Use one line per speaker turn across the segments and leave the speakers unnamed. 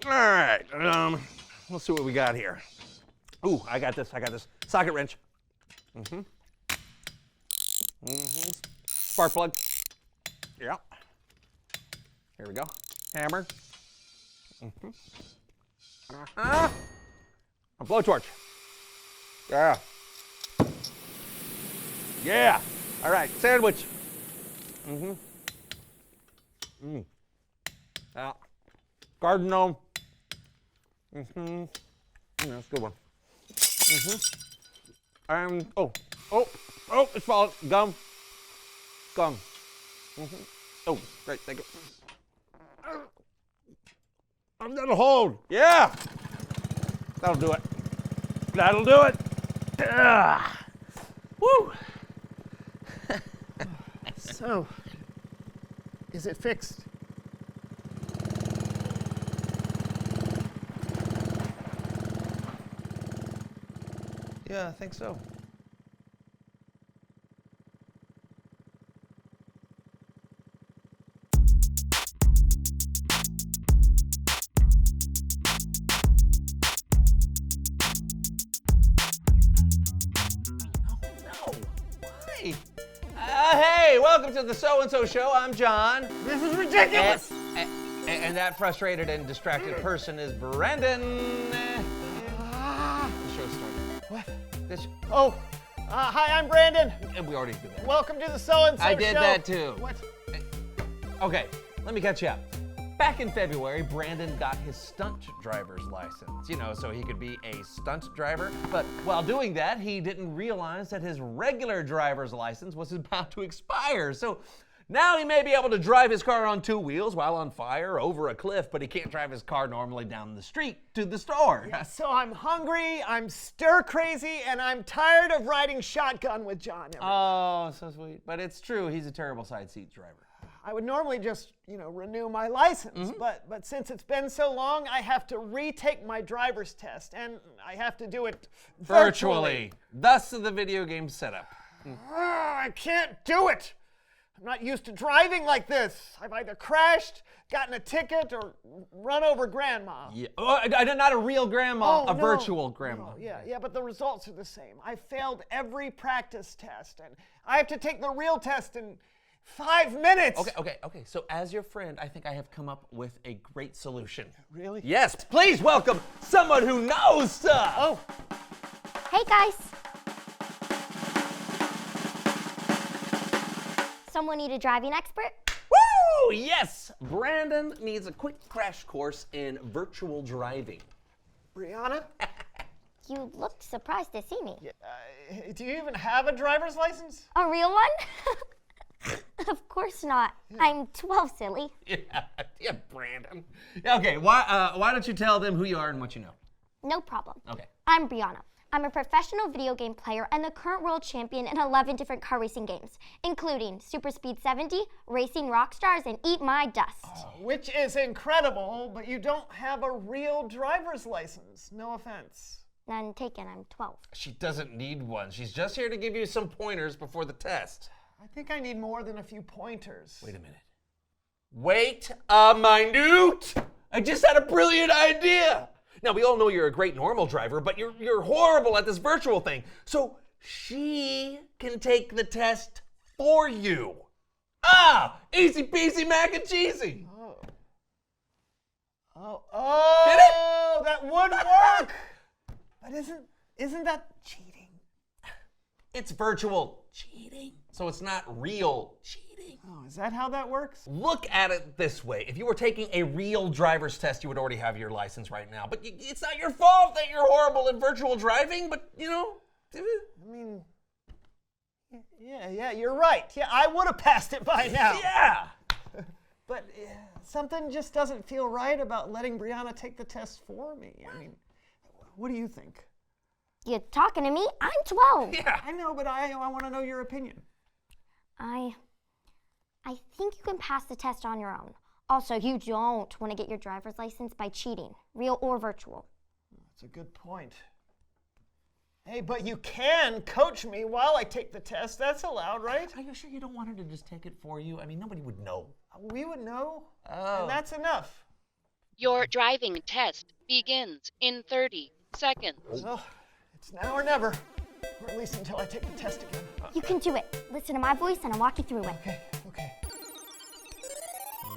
All right, let's see what we got here. Ooh, I got this. Socket wrench. Spark plug. Yeah. Here we go. Hammer. A blowtorch. Yeah. Yeah. All right, sandwich. Yeah. Garden gnome. Yeah, that's a good one. It's falling. Gum. Oh, great, thank you. That'll hold. Yeah. That'll do it.
Woo! So, is it fixed?
Yeah, I think so. Hey, welcome to the So-and-So Show. I'm John.
This is ridiculous!
And that frustrated and distracted person is Brandon. The show started.
What?
This,
Hi, I'm Brandon.
and we already did that.
Welcome to the So-and-So Show.
I did that too.
What?
Okay, let me catch you up. Back in February, Brandon got his stunt driver's license, so he could be a stunt driver. But while doing that, he didn't realize that his regular driver's license was about to expire. So now he may be able to drive his car on two wheels while on fire over a cliff, but he can't drive his car normally down the street to the store.
Yeah, so I'm hungry, I'm stir crazy, and I'm tired of riding shotgun with John.
Oh, so sweet. But it's true, he's a terrible side seat driver.
I would normally just, renew my license, but since it's been so long, I have to retake my driver's test, and I have to do it virtually.
Thus the video game setup.
I can't do it. I'm not used to driving like this. I've either crashed, gotten a ticket, or run over grandma.
Yeah. Not a real grandma, a virtual grandma.
Yeah, but the results are the same. I failed every practice test, and I have to take the real test in 5 minutes.
Okay. So as your friend, I think I have come up with a great solution.
Really?
Yes, please welcome someone who knows stuff.
Oh.
Hey guys. Someone need a driving expert?
Woo! Yes! Brandon needs a quick crash course in virtual driving.
Brianna?
You looked surprised to see me.
Do you even have a driver's license?
A real one? Of course not. I'm 12, silly.
Yeah, Brandon. Okay, why don't you tell them who you are and what you know?
No problem.
Okay.
I'm Brianna. I'm a professional video game player and the current world champion in 11 different car racing games, including Super Speed 70, Racing Rockstars, and Eat My Dust.
Which is incredible, but you don't have a real driver's license. No offense.
None taken, I'm 12.
She doesn't need one. She's just here to give you some pointers before the test.
I think I need more than a few pointers.
Wait a minute. Wait a minute! I just had a brilliant idea! Now, we all know you're a great normal driver, but you're horrible at this virtual thing. So she can take the test for you. Easy peasy mac and cheesy.
Oh,
Get it?
that would work. But isn't that cheating?
It's virtual cheating, so it's not real cheating.
Oh, is that how that works?
Look at it this way. If you were taking a real driver's test, you would already have your license right now. But it's not your fault that you're horrible at virtual driving, but,
I mean, yeah, you're right. Yeah, I would have passed it by now.
Yeah!
But something just doesn't feel right about letting Brianna take the test for me. I mean, what do you think?
You're talking to me? I'm 12.
Yeah.
I know, but I want to know your opinion.
I think you can pass the test on your own. Also, you don't want to get your driver's license by cheating, real or virtual.
That's a good point. Hey, but you can coach me while I take the test. That's allowed, right?
Are you sure you don't want her to just take it for you? I mean, nobody would know.
We would know,
Oh.
and that's enough.
Your driving test begins in 30 seconds.
Well, it's now or never. Or at least until I take the test again.
You can do it. Listen to my voice and I'll walk you through it.
Okay.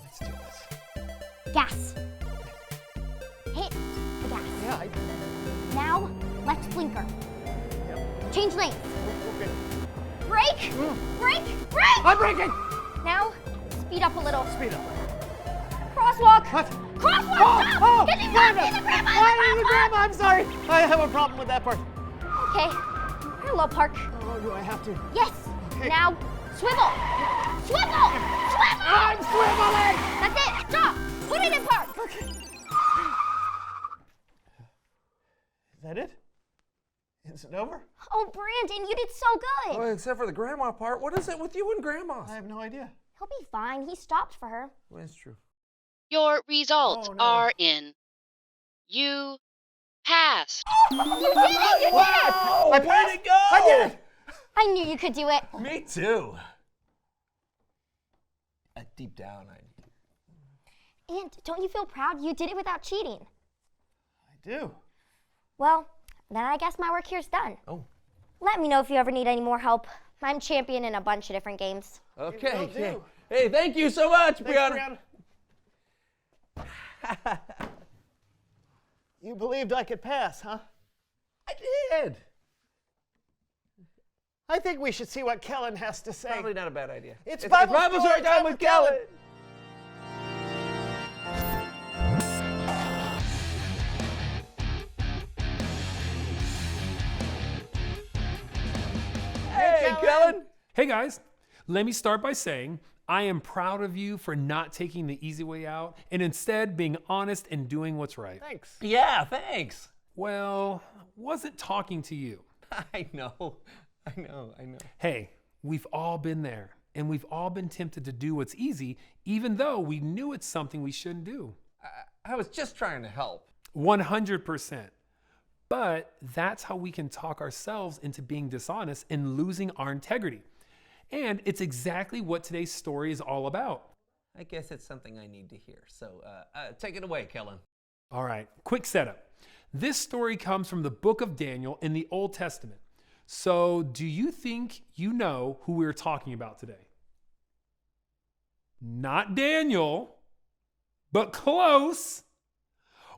Let's do this.
Gas. Hit the gas.
Yeah,
Now, left blinker.
Yep.
Change lanes.
Okay.
Brake! Brake! Brake!
I'm braking!
Now, speed up a little.
Speed up.
Crosswalk!
What?
Crosswalk! Stop! Get me back
grandma!
in the grandma!
I'm the grandma! I'm sorry. I have a problem with that part.
Okay. Parallel park.
Oh, do I have to?
Yes.
Okay.
Now, swivel! Swivel! Swivel!
I'm swiveling!
That's it! Stop! Put it in park!
Okay. Is that it? Is it over?
Oh, Brandon, you did so good.
Well, except for the grandma part. What is it with you and grandmas?
I have no idea.
He'll be fine. He stopped for her.
Well, that's true.
Your results
Oh, no.
are in. You passed.
You did it! You did it!
Oh,
I
way
passed.
to go!
I did it!
I knew you could do it.
Me too. Deep down,
And don't you feel proud you did it without cheating?
I do.
Well, then I guess my work here's done.
Oh.
Let me know if you ever need any more help. I'm champion in a bunch of different games.
Okay.
Will do.
Hey, thank you so much,
Thanks,
Brianna.
Brianna. You believed I could pass, huh?
I did.
I think we should see what Kellen has to say.
Probably not a bad idea.
It's Bible story time with Kellen.
Hey, Kellen.
Hey guys, let me start by saying I am proud of you for not taking the easy way out and instead being honest and doing what's right.
Thanks.
Yeah, thanks.
Well, wasn't talking to you.
I know.
Hey, we've all been there and we've all been tempted to do what's easy even though we knew it's something we shouldn't do.
I was just trying to help.
100%. But that's how we can talk ourselves into being dishonest and losing our integrity. And it's exactly what today's story is all about.
I guess it's something I need to hear. So take it away, Kellen.
All right, quick setup. This story comes from the book of Daniel in the Old Testament. So do you think you know who we're talking about today? Not Daniel, but close.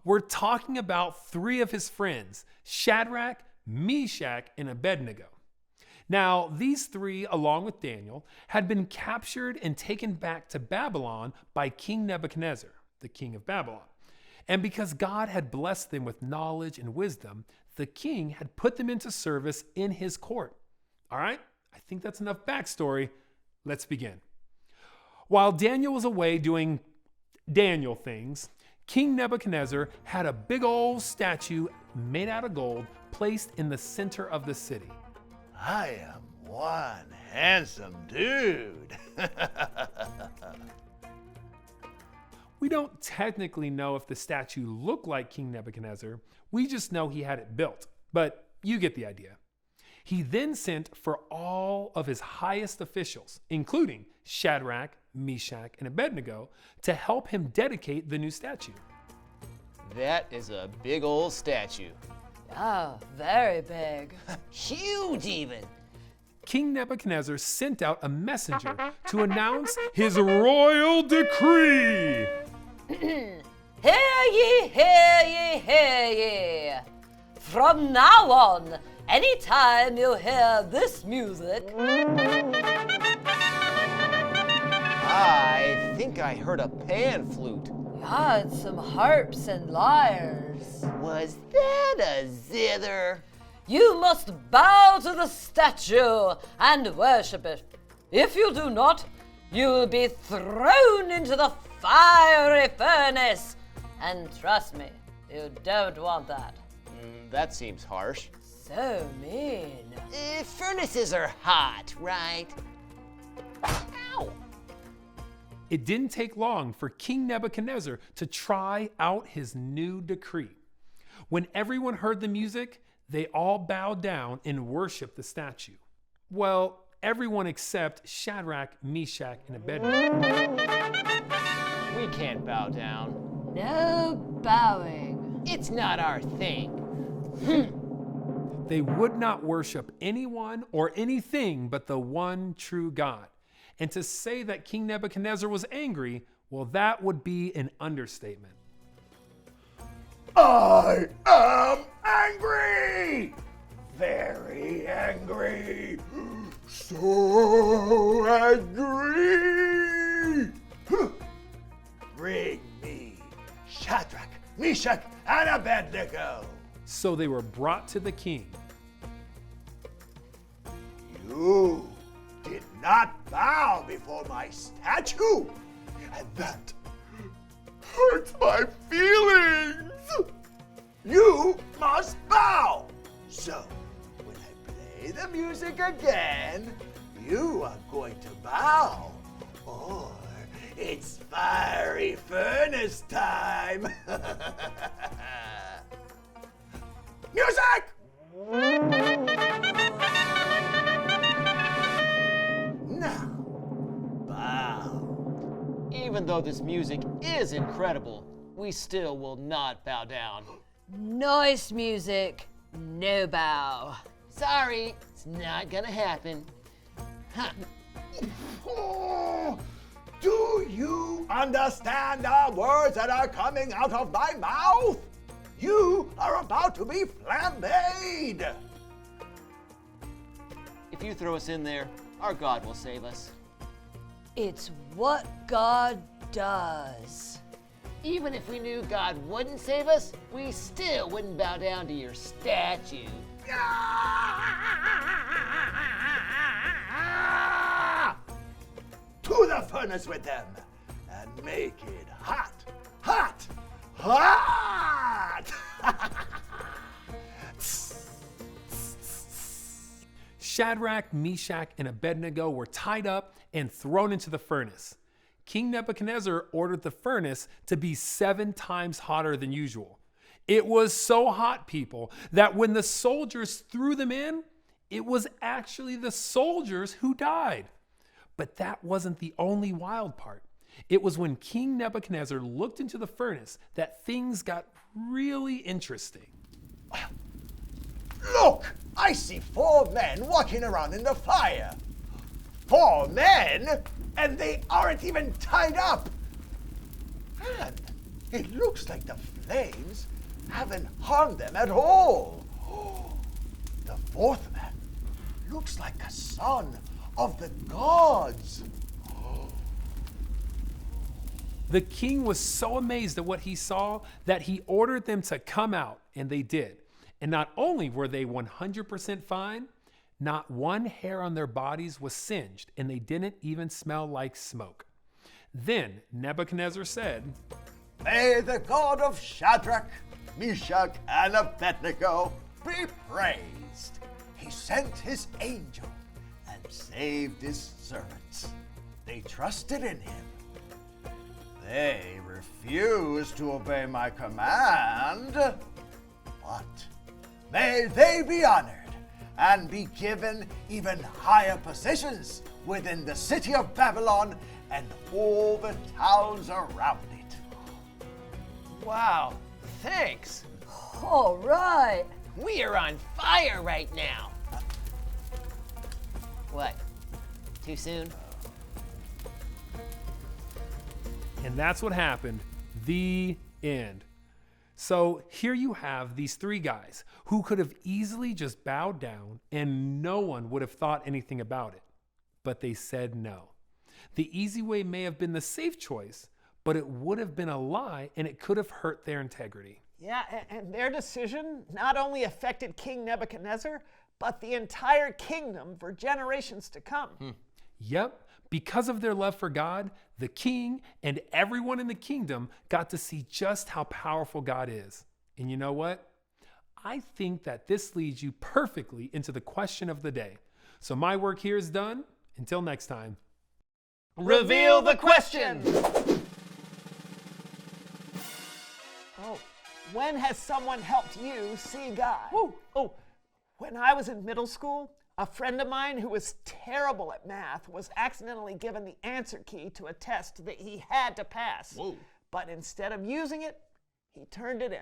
We're talking about three of his friends, Shadrach, Meshach, and Abednego. Now, these three, along with Daniel, had been captured and taken back to Babylon by King Nebuchadnezzar, the king of Babylon. And because God had blessed them with knowledge and wisdom, the king had put them into service in his court. All right, I think that's enough backstory. Let's begin. While Daniel was away doing Daniel things, King Nebuchadnezzar had a big old statue made out of gold placed in the center of the city.
I am one handsome dude.
We don't technically know if the statue looked like King Nebuchadnezzar. We just know he had it built, but you get the idea. He then sent for all of his highest officials, including Shadrach, Meshach, and Abednego, to help him dedicate the new statue.
That is a big old statue.
Ah, very big.
Huge even.
King Nebuchadnezzar sent out a messenger to announce his royal decree.
Hear ye, hear ye, hear ye. From now on, anytime you hear this music,
I think I heard a pan flute.
yeah, and some harps and lyres,
Was that a zither?
you must bow to the statue and worship it. If you do not, you will be thrown into the fiery furnace. And trust me, you don't want that.
That seems harsh.
So mean.
Furnaces are hot, right? Ow!
It didn't take long for King Nebuchadnezzar to try out his new decree. When everyone heard the music, they all bowed down and worshiped the statue. Well, everyone except Shadrach, Meshach, and Abednego.
We can't bow down.
No bowing.
It's not our thing.
They would not worship anyone or anything but the one true God. And to say that King Nebuchadnezzar was angry, well, that would be an understatement.
I am angry! Very angry! So angry! Bring me Shadrach, Meshach, and Abednego!
So they were brought to the king.
You did not bow before my statue, and that hurts my feelings. You must bow. So, when I play the music again, you are going to bow, or it's fiery furnace time. Music! Now, bow.
Even though this music is incredible, we still will not bow down.
Nice music. No bow.
Sorry, it's not gonna happen. Huh.
Oh, do you understand the words that are coming out of my mouth? You are about to be flambéed.
If you throw us in there, our God will save us.
It's what God does.
Even if we knew God wouldn't save us, we still wouldn't bow down to your statue.
To the furnace with them and make it hot, hot, hot!
Shadrach, Meshach, and Abednego were tied up and thrown into the furnace. King Nebuchadnezzar ordered the furnace to be 7 times hotter than usual. It was so hot, people, that when the soldiers threw them in, it was actually the soldiers who died. But that wasn't the only wild part. It was when King Nebuchadnezzar looked into the furnace that things got really interesting.
Look, I see 4 men walking around in the fire. 4 men, and they aren't even tied up. And it looks like the flames haven't harmed them at all. The 4th man looks like a son of the gods.
The king was so amazed at what he saw that he ordered them to come out, and they did. And not only were they 100% fine, not one hair on their bodies was singed, and they didn't even smell like smoke. Then Nebuchadnezzar said,
May the God of Shadrach, Meshach, and Abednego be praised. He sent his angel and saved his servants. They trusted in him. They refused to obey my command, but may they be honored and be given even higher positions within the city of Babylon and all the towns around it.
Wow, thanks.
All right.
We are on fire right now. What? Too soon?
and that's what happened. The end. So here you have these 3 guys who could have easily just bowed down and no one would have thought anything about it. But they said no. The easy way may have been the safe choice, but it would have been a lie and it could have hurt their integrity.
Yeah, and their decision not only affected King Nebuchadnezzar, but the entire kingdom for generations to come.
Yep, because of their love for God, the king and everyone in the kingdom got to see just how powerful God is. And you know what? I think that this leads you perfectly into the question of the day. So my work here is done. Until next time.
Reveal the question.
Oh, when has someone helped you see God? Oh, when I was in middle school, a friend of mine who was terrible at math was accidentally given the answer key to a test that he had to pass.
Whoa.
but instead of using it, he turned it in.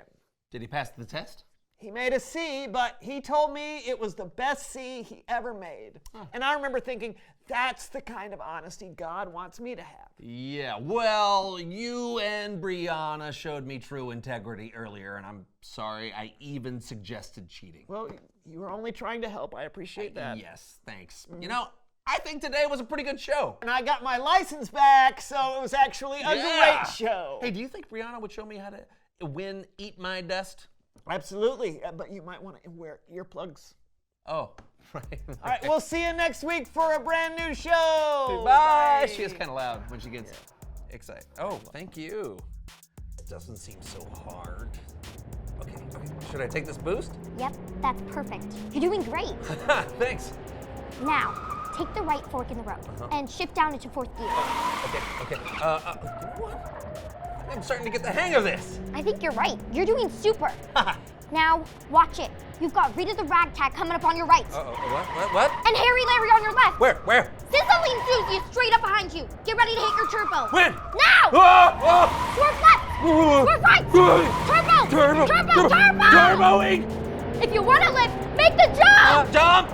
Did he pass the test?
He made a C, but he told me it was the best C he ever made. And I remember thinking, that's the kind of honesty God wants me to have.
Yeah, well, you and Brianna showed me true integrity earlier, and I'm sorry I even suggested cheating.
Well, you were only trying to help. I appreciate that.
Yes, thanks. You know, I think today was a pretty good show.
And I got my license back, so it was actually a great show.
Hey, do you think Brianna would show me how to win Eat My Dust?
Absolutely, but you might want to wear earplugs.
Oh, right.
All right, we'll see you next week for a brand new show.
Bye. She is kind of loud when she gets excited. Oh, thank you. It doesn't seem so hard. Okay. Should I take this boost?
Yep, that's perfect. You're doing great.
Thanks.
Now, take the right fork in the road and shift down into fourth gear.
Okay. What? I'm starting to get the hang of this.
I think you're right. You're doing super. Now, watch it. You've got Rita the Ragtag coming up on your right.
What?
And Harry Larry on your left.
Where?
Sizzling Susie is straight up behind you. Get ready to hit your turbo.
When?
Now! Swerve left! Swerve right! Turbo!
Turboing!
If you want to lift, make the jump!
Jump!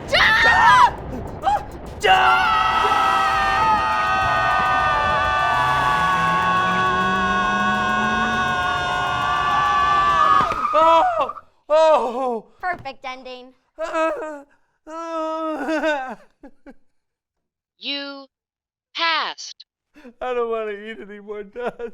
Oh!
Perfect ending.
You passed.
I don't want to eat any more dust.